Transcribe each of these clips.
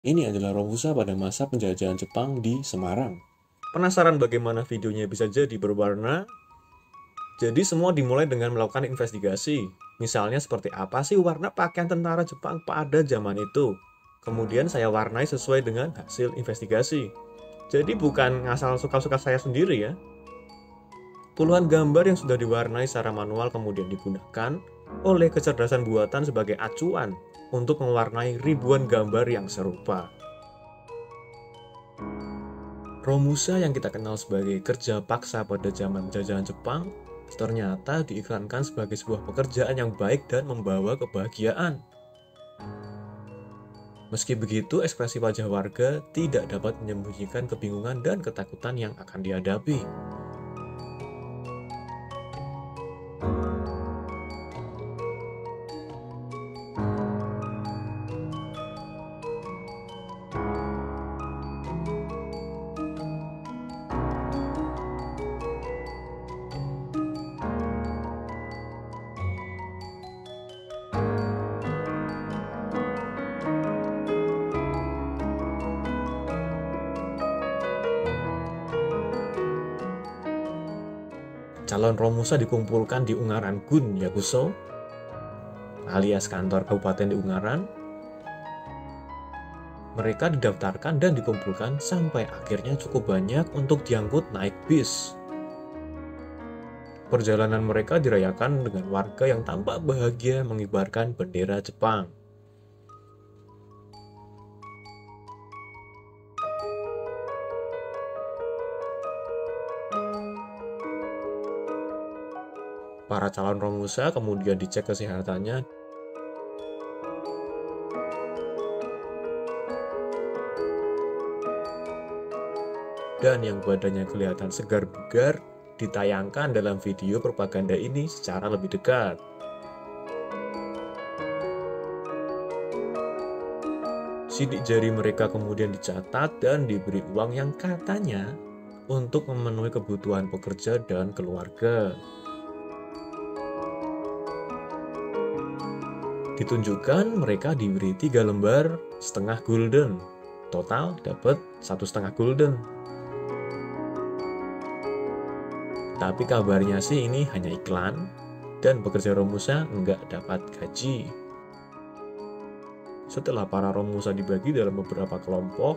Ini adalah Romusa pada masa penjajahan Jepang di Semarang. Penasaran bagaimana videonya bisa jadi berwarna? Jadi semua dimulai dengan melakukan investigasi. Misalnya seperti apa sih warna pakaian tentara Jepang pada zaman itu? Kemudian saya warnai sesuai dengan hasil investigasi. Jadi bukan ngasal suka-suka saya sendiri ya. Puluhan gambar yang sudah diwarnai secara manual kemudian digunakan oleh kecerdasan buatan sebagai acuan untuk mewarnai ribuan gambar yang serupa. Romusa yang kita kenal sebagai kerja paksa pada zaman penjajahan Jepang ternyata diiklankan sebagai sebuah pekerjaan yang baik dan membawa kebahagiaan. Meski begitu, ekspresi wajah warga tidak dapat menyembunyikan kebingungan dan ketakutan yang akan dihadapi. Calon Romusa dikumpulkan di Ungaran Gun Yakuso, alias kantor kabupaten di Ungaran. Mereka didaftarkan dan dikumpulkan sampai akhirnya cukup banyak untuk diangkut naik bis. Perjalanan mereka dirayakan dengan warga yang tampak bahagia mengibarkan bendera Jepang. Para calon Romusa kemudian dicek kesehatannya dan yang badannya kelihatan segar bugar ditayangkan dalam video propaganda ini secara lebih dekat. Sidik jari mereka kemudian dicatat dan diberi uang yang katanya untuk memenuhi kebutuhan pekerja dan keluarga. Ditunjukkan mereka diberi 3 lembar setengah gulden. Total dapat 1,5 gulden. Tapi kabarnya sih ini hanya iklan dan pekerja Romusa nggak dapat gaji. Setelah para Romusa dibagi dalam beberapa kelompok,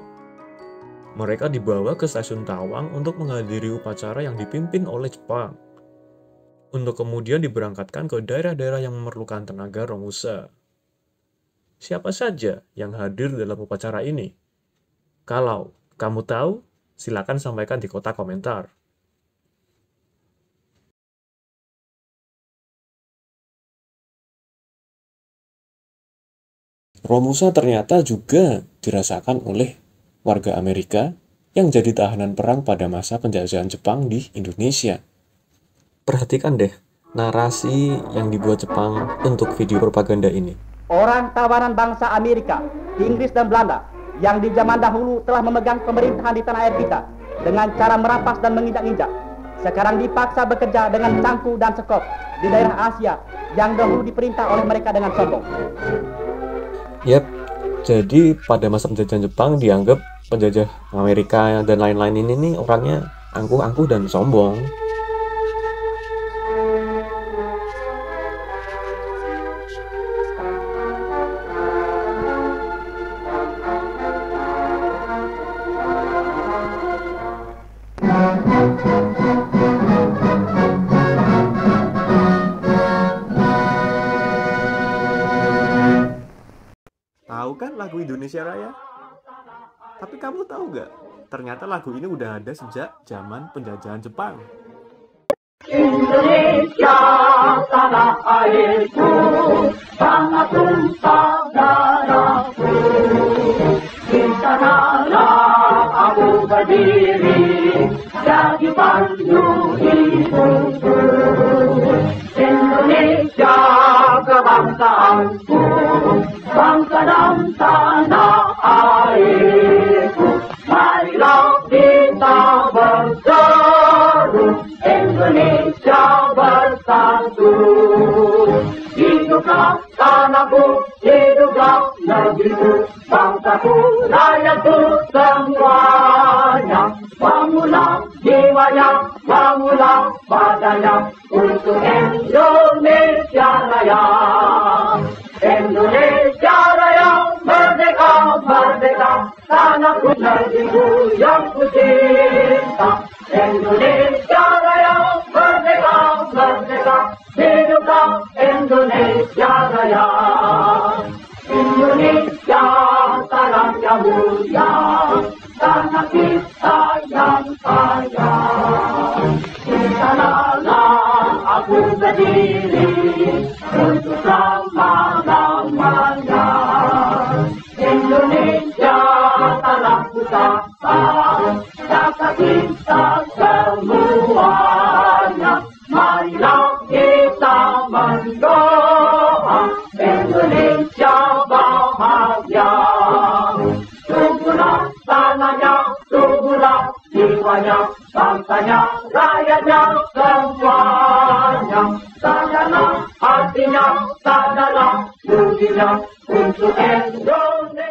mereka dibawa ke stasiun Tawang untuk menghadiri upacara yang dipimpin oleh Jepang, untuk kemudian diberangkatkan ke daerah-daerah yang memerlukan tenaga Romusa. Siapa saja yang hadir dalam upacara ini? Kalau kamu tahu, silakan sampaikan di kotak komentar. Romusa ternyata juga dirasakan oleh warga Amerika yang jadi tahanan perang pada masa penjajahan Jepang di Indonesia. Perhatikan deh narasi yang dibuat Jepang untuk video propaganda ini. Orang tawanan bangsa Amerika, Inggris dan Belanda yang di zaman dahulu telah memegang pemerintahan di tanah air kita dengan cara merampas dan menginjak-injak, sekarang dipaksa bekerja dengan cangkul dan sekop di daerah Asia yang dahulu diperintah oleh mereka dengan sombong. Yap, jadi pada masa penjajahan Jepang dianggap penjajah Amerika dan lain-lain ini nih orangnya angkuh-angkuh dan sombong. Tahu kan lagu Indonesia Raya? Tapi kamu tahu nggak? Ternyata lagu ini udah ada sejak zaman penjajahan Jepang. Indonesia tanah airku, tanah tumpah darahku. Di sanalah aku berdiri, jadi pandu hidupku. Indonesia kebangsaanku, bangsa dan tanah airku. Marilah kita berseru, Indonesia bersatu. Hiduplah tanahku, hiduplah negeriku, bangsaku. rakyatku semuanya. Bangunlah jiwanya, bangunlah badannya untuk Indonesia Raya. Indonesia Raya, merdeka, merdeka, tanahku negeriku yang ku cinta. Indonesia Raya, merdeka, merdeka, hiduplah Indonesia Raya. Indonesia tanah yang mulia, tanah kita yang kaya. Di sanalah aku berdiri untuk selama-lamanya. Indonesia tanah pusaka, jasa kita semuanya. Marilah kita mendoa Indonesia bahagia. Suburlah tanahnya, suburlah jiwanya, bangsanya, rakyatnya semuanya. Sadalah hatinya, sadalah budinya untuk Indonesia.